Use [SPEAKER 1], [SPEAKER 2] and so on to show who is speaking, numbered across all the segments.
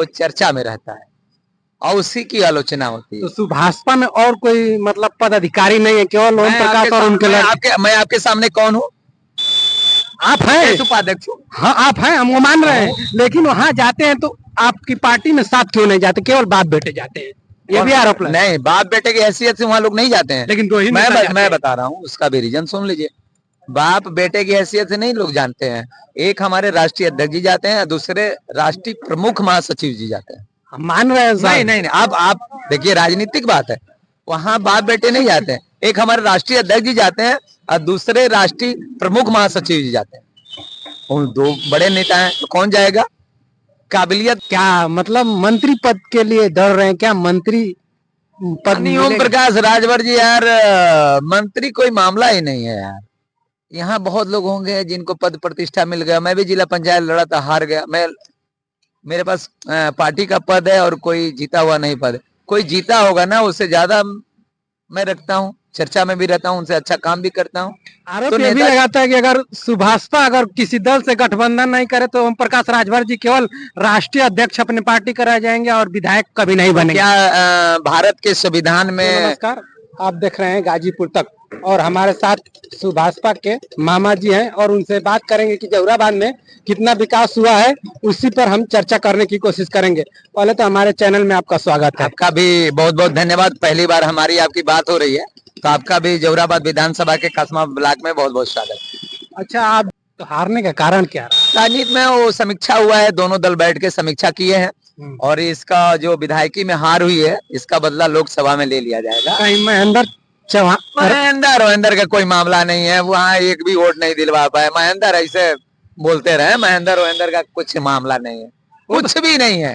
[SPEAKER 1] वो चर्चा में रहता है और उसी की आलोचना होती है।
[SPEAKER 2] तो सुभाषपा में और कोई मतलब पदाधिकारी नहीं है, केवल ओम प्रकाश और उनके
[SPEAKER 1] मैं आपके सामने कौन हूँ?
[SPEAKER 2] आप हैं
[SPEAKER 1] उपाध्यक्ष।
[SPEAKER 2] हाँ आप हैं, हम वो मान रहे हैं, लेकिन वहाँ जाते हैं तो आपकी पार्टी में साथ क्यों नहीं जाते, केवल बाप बेटे जाते हैं, ये भी आरोप
[SPEAKER 1] नहीं, बाप बेटे की हैसियत से वहाँ लोग नहीं जाते हैं,
[SPEAKER 2] लेकिन दो ही
[SPEAKER 1] मैं बता रहा हूँ, उसका भी रीजन सुन लीजिए। बाप बेटे की हैसियत से नहीं लोग जानते हैं। एक हमारे राष्ट्रीय अध्यक्ष जी जाते हैं, दूसरे राष्ट्रीय प्रमुख महासचिव जी जाते हैं।
[SPEAKER 2] हम मान रहे हैं।
[SPEAKER 1] नहीं नहीं, आप देखिए, राजनीतिक बात है, वहाँ बाप बेटे नहीं जाते हैं। एक हमारे राष्ट्रीय अध्यक्ष जी जाते हैं और दूसरे राष्ट्रीय प्रमुख महासचिव जी जाते हैं। उन दो बड़े नेता हैं, तो कौन जाएगा? काबिलियत
[SPEAKER 2] क्या मतलब मंत्री पद के लिए दौड़ रहे हैं क्या? मंत्री पद
[SPEAKER 1] नहीं, ओम प्रकाश राजभर जी यार, मंत्री कोई मामला ही नहीं है यार। यहाँ बहुत लोग होंगे जिनको पद प्रतिष्ठा मिल गया। मैं भी जिला पंचायत लड़ा था, हार गया। मेरे पास पार्टी का पद है और कोई जीता हुआ नहीं पद। कोई जीता होगा ना, उससे ज्यादा मैं रखता हूँ, चर्चा में भी रहता हूँ, उनसे अच्छा काम भी करता हूँ।
[SPEAKER 2] आरोप ये भी लगाता है कि अगर सुभाषपा अगर किसी दल से गठबंधन नहीं करे तो ओम प्रकाश राजभर जी केवल राष्ट्रीय अध्यक्ष अपनी पार्टी का रह जाएंगे और विधायक कभी नहीं बनेंगे।
[SPEAKER 1] क्या भारत के संविधान में।
[SPEAKER 2] नमस्कार, आप देख रहे हैं गाजीपुर तक और हमारे साथ सुभाषपा के मामा जी हैं और उनसे बात करेंगे कि जहुराबाद में कितना विकास हुआ है, उसी पर हम चर्चा करने की कोशिश करेंगे। पहले तो हमारे चैनल में आपका स्वागत है।
[SPEAKER 1] आपका भी बहुत बहुत धन्यवाद। पहली बार हमारी आपकी बात हो रही है, तो आपका भी जहुराबाद विधानसभा के कसमा ब्लॉक में बहुत बहुत स्वागत।
[SPEAKER 2] अच्छा, आप तो हारने का कारण क्या?
[SPEAKER 1] राजनीति में वो समीक्षा हुआ है, दोनों दल बैठ के समीक्षा किए हैं और इसका जो विधायकी में हार हुई है, इसका बदला लोकसभा में ले लिया जाएगा।
[SPEAKER 2] कहीं महेंद्र
[SPEAKER 1] महेंद्र का कोई मामला नहीं है, वहाँ एक भी वोट नहीं दिलवा पाए। महेंद्र ऐसे बोलते रहे, महेंद्र का कुछ मामला नहीं है, कुछ भी नहीं है।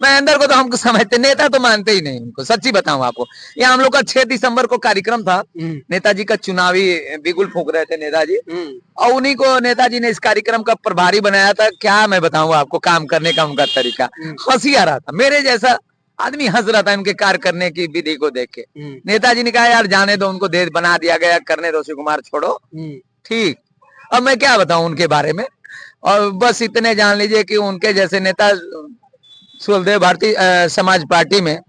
[SPEAKER 1] महेंद्र को तो हम समझते, नेता तो मानते ही नहीं उनको। सच्ची बताऊं आपको, ये हम लोग का 6 दिसंबर को कार्यक्रम था, नेताजी का चुनावी बिगुल फूंक रहे थे नेताजी, और उन्हीं को नेताजी ने इस कार्यक्रम का प्रभारी बनाया था। क्या मैं बताऊं आपको, काम करने का उनका तरीका, हंसी आ रहा था। मेरे जैसा आदमी हंस रहा था इनके कार्य करने की विधि को देख के। नेताजी ने कहा यार जाने दो, उनको दे बना दिया गया, करने दो, शिव कुमार छोड़ो, ठीक। अब मैं क्या बताऊं उनके बारे में, और बस इतने जान लीजिए कि उनके जैसे नेता सुखदेव भारतीय समाज पार्टी में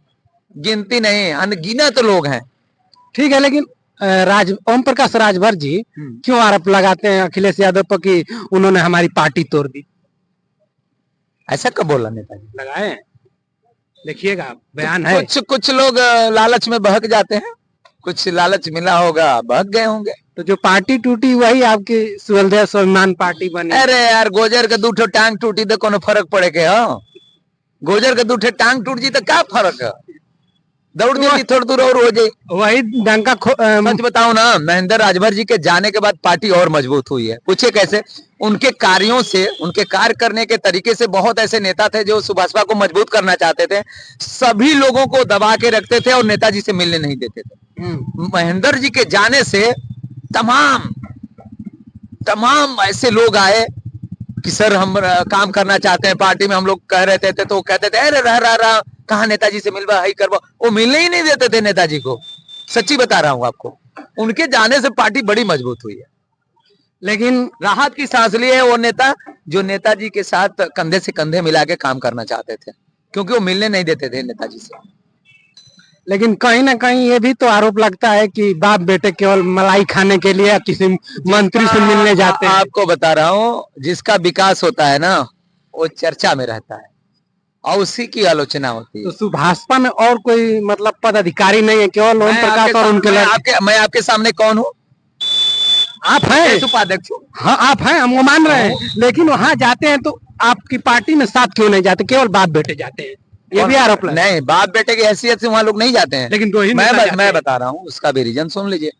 [SPEAKER 1] गिनती नहीं, अनगिनत लोग हैं।
[SPEAKER 2] ठीक है, लेकिन ओम प्रकाश राजभर जी क्यों आरोप लगाते हैं अखिलेश यादव पर कि उन्होंने हमारी पार्टी तोड़ दी?
[SPEAKER 1] ऐसा कब बोला नेताजी?
[SPEAKER 2] लगाए, देखिएगा बयान है।
[SPEAKER 1] कुछ लोग लालच में बहक जाते हैं, कुछ लालच मिला होगा, बहक गए होंगे।
[SPEAKER 2] तो जो पार्टी टूटी वही आपकी सुखदेव स्वाभिमान पार्टी बनी।
[SPEAKER 1] अरे यार, गोजर के दूठो टांग टूटी तो कोनो फर्क पड़े के? हाँ, गोजर के दूठे टांग टूट जी तो क्या फर्क है? दौड़ जल्दी थोड़ी दूर और हो जाए,
[SPEAKER 2] वही डंका।
[SPEAKER 1] सच बताऊं ना, महेंद्र राजभर जी के जाने के बाद पार्टी और मजबूत हुई है। पूछे कैसे? उनके कार्यों से, उनके कार्य करने के तरीके से बहुत ऐसे नेता थे जो सुभाषपा को मजबूत करना चाहते थे, सभी लोगों को दबा के रखते थे और नेताजी से मिलने नहीं देते थे। महेंद्र जी के जाने से तमाम ऐसे लोग आए कि सर हम काम करना चाहते हैं पार्टी में। हम लोग कह रहे थे तो कहते थे अरे रहा कहाँ नेताजी से मिलवा, हाई करवा, वो मिलने ही नहीं देते थे नेताजी को। सच्ची बता रहा हूँ आपको, उनके जाने से पार्टी बड़ी मजबूत हुई है। लेकिन राहत की सांस लिए है वो नेता जो नेताजी के साथ कंधे से कंधे मिला के काम करना चाहते थे, क्योंकि वो मिलने नहीं देते थे नेताजी से।
[SPEAKER 2] लेकिन कहीं ना कहीं ये भी तो आरोप लगता है कि बाप बेटे केवल मलाई खाने के लिए किसी मंत्री से मिलने जाते हैं।
[SPEAKER 1] आपको बता रहा हूँ, जिसका विकास होता है ना, वो चर्चा में रहता है और उसी की आलोचना होती है।
[SPEAKER 2] तो सुभाषपा में और कोई मतलब पदाधिकारी नहीं है, केवल ओम प्रकाश और उनके
[SPEAKER 1] मैं आपके सामने कौन हूँ?
[SPEAKER 2] आप हैं
[SPEAKER 1] उपाध्यक्ष।
[SPEAKER 2] हाँ आप हैं, हम वो मान रहे हैं, लेकिन वहाँ जाते हैं तो आपकी पार्टी में साथ क्यों नहीं जाते, केवल बाप बेटे जाते हैं, ये भी आरोप है।
[SPEAKER 1] नहीं, बाप बेटे की हैसियत से वहाँ लोग नहीं जाते हैं,
[SPEAKER 2] लेकिन दो ही
[SPEAKER 1] मैं बता रहा हूँ, उसका भी रीजन सुन लीजिए।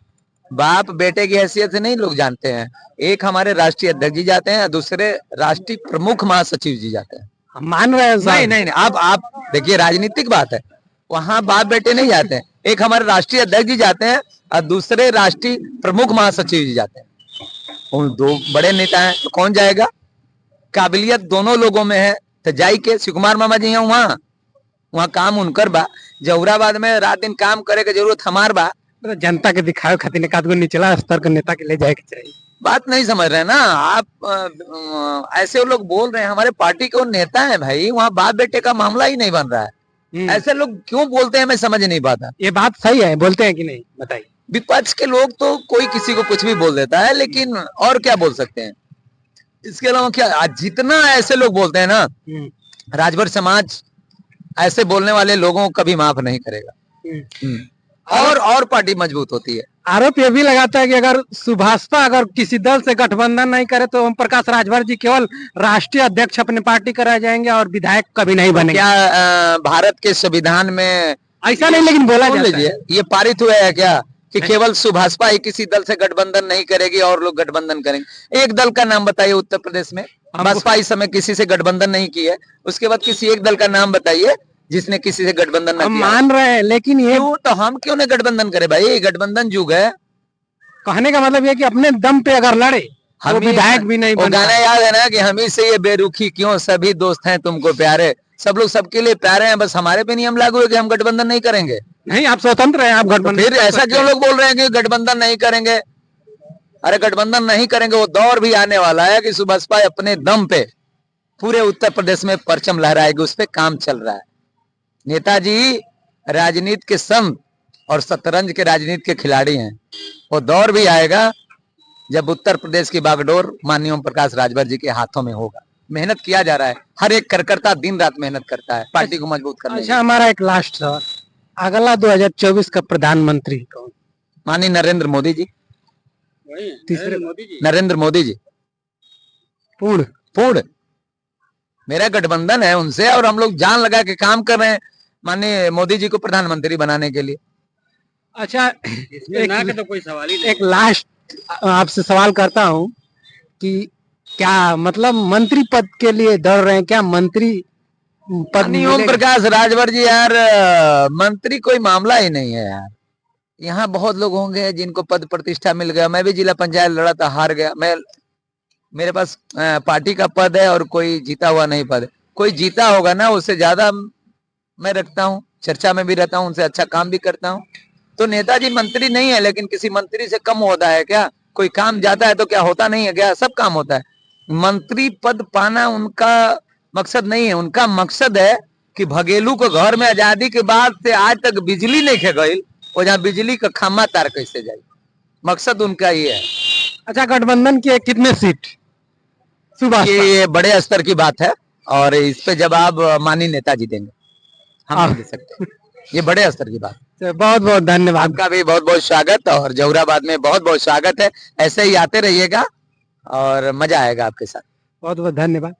[SPEAKER 1] बाप बेटे की हैसियत से नहीं लोग जानते हैं। एक हमारे राष्ट्रीय अध्यक्ष जी जाते हैं, दूसरे राष्ट्रीय प्रमुख महासचिव जी जाते हैं।
[SPEAKER 2] हम मान रहे हैं।
[SPEAKER 1] नहीं, आप देखिए, राजनीतिक बात है, वहाँ बाप बेटे नहीं जाते हैं। एक हमारे राष्ट्रीय अध्यक्ष जी जाते हैं और दूसरे राष्ट्रीय प्रमुख महासचिव जी जाते हैं। उन दो बड़े नेता हैं, तो कौन जाएगा? काबिलियत दोनों लोगों में है, तो जाई के शिव कुमार मामा जी हैं वहाँ काम उनकर बा। जहुराबाद में रात दिन काम करे के जरूरत हमार बा।
[SPEAKER 2] जनता के दिखावे खातिर निकात को निचला स्तर के नेता के ले जाए के चाहिए।
[SPEAKER 1] बात नहीं समझ रहे ना आप। ऐसे वो लोग बोल रहे हैं, हमारे पार्टी के वो नेता है भाई, वहाँ बाप बेटे का मामला ही नहीं बन रहा है। ऐसे लोग क्यों बोलते हैं मैं समझ नहीं पाता।
[SPEAKER 2] ये बात सही है, बोलते हैं कि नहीं, बताइए।
[SPEAKER 1] विपक्ष के लोग तो कोई किसी को कुछ भी बोल देता है, लेकिन और क्या बोल सकते हैं इसके अलावा। क्या जितना ऐसे लोग बोलते हैं ना, राजभर समाज ऐसे बोलने वाले लोगों को कभी माफ नहीं करेगा। और पार्टी मजबूत होती है।
[SPEAKER 2] आरोप ये भी लगाता है कि अगर सुभाषपा अगर किसी दल से गठबंधन नहीं करे तो ओम प्रकाश राजभर जी केवल राष्ट्रीय अध्यक्ष अपने पार्टी का रह जाएंगे और विधायक कभी नहीं बनेंगे।
[SPEAKER 1] क्या भारत के संविधान में
[SPEAKER 2] ऐसा नहीं, लेकिन बोला जाता है।
[SPEAKER 1] ये पारित हुआ है क्या कि केवल सुभाषपा ही किसी दल से गठबंधन नहीं करेगी और लोग गठबंधन करेंगे? एक दल का नाम बताइए उत्तर प्रदेश में। बसपा इस समय किसी से गठबंधन नहीं की है, उसके बाद किसी एक दल का नाम बताइए जिसने किसी से गठबंधन नहीं किया।
[SPEAKER 2] मान रहे हैं, लेकिन ये
[SPEAKER 1] तो हम क्यों नहीं गठबंधन करे भाई? गठबंधन युग है।
[SPEAKER 2] कहने का मतलब ये कि अपने दम पे अगर लड़े तो विधायक भी नहीं बनता।
[SPEAKER 1] गाना याद है ना कि हम ही से ये बेरुखी क्यों, सभी दोस्त हैं तुमको प्यारे, सब लोग सबके लिए प्यारे हैं, बस हमारे पे नियम लागू है कि हम गठबंधन नहीं करेंगे।
[SPEAKER 2] नहीं, आप स्वतंत्र हैं, आप गठबंधन।
[SPEAKER 1] फिर ऐसा क्यों लोग बोल रहे हैं कि गठबंधन नहीं करेंगे? अरे गठबंधन नहीं करेंगे, वो दौर भी आने वाला है कि सुभाषपा अपने दम पे पूरे उत्तर प्रदेश में परचम लहराएगी, उस पर काम चल रहा है। नेताजी राजनीति के संत और शतरंज के राजनीति के खिलाड़ी हैं। वो दौर भी आएगा जब उत्तर प्रदेश की बागडोर माननीय ओम प्रकाश राजभर जी के हाथों में होगा। मेहनत किया जा रहा है, हर एक कार्यकर्ता दिन रात मेहनत करता है पार्टी को मजबूत करने।
[SPEAKER 2] अच्छा, हमारा एक लास्ट सवाल, अगला 2024 का प्रधानमंत्री कौन?
[SPEAKER 1] माननीय नरेंद्र मोदी जी।
[SPEAKER 2] तीसरे मोदी जी,
[SPEAKER 1] नरेंद्र मोदी जी। पूर्ण मेरा गठबंधन है उनसे, और हम लोग जान लगा के काम कर रहे हैं माननीय मोदी जी को प्रधानमंत्री बनाने के लिए।
[SPEAKER 2] अच्छा, एक तो कोई सवाल ही नहीं। एक लास्ट आपसे सवाल करता हूं कि क्या मतलब मंत्री पद के लिए दौड़ रहे हैं क्या? मंत्री पद
[SPEAKER 1] ओम प्रकाश राजभर जी यार, मंत्री कोई मामला ही नहीं है यार। यहाँ बहुत लोग होंगे जिनको पद प्रतिष्ठा मिल गया। मैं भी जिला पंचायत लड़ा था, हार गया। मेरे पास पार्टी का पद है और कोई जीता हुआ नहीं पद है। कोई जीता होगा ना, उससे ज्यादा मैं रखता हूँ, चर्चा में भी रहता हूँ, उनसे अच्छा काम भी करता हूँ। तो नेताजी मंत्री नहीं है, लेकिन किसी मंत्री से कम होता है क्या? कोई काम जाता है तो क्या होता नहीं है क्या? सब काम होता है। मंत्री पद पाना उनका मकसद नहीं है। उनका मकसद है कि भगेलू को घर में आजादी के बाद से आज तक बिजली नहीं खे गई, और जहाँ बिजली का खम्मा तार कैसे जाए, मकसद उनका ये है। अच्छा,
[SPEAKER 2] गठबंधन के कितने सीट?
[SPEAKER 1] ये बड़े स्तर की बात है, और इस पे जवाब माननीय नेताजी देंगे, हम नहीं दे सकते। ये बड़े स्तर की बात।
[SPEAKER 2] बहुत बहुत धन्यवाद।
[SPEAKER 1] आपका भी बहुत बहुत स्वागत, और जहुराबाद में बहुत बहुत स्वागत है। ऐसे ही आते रहिएगा और मजा आएगा आपके साथ।
[SPEAKER 2] बहुत बहुत धन्यवाद।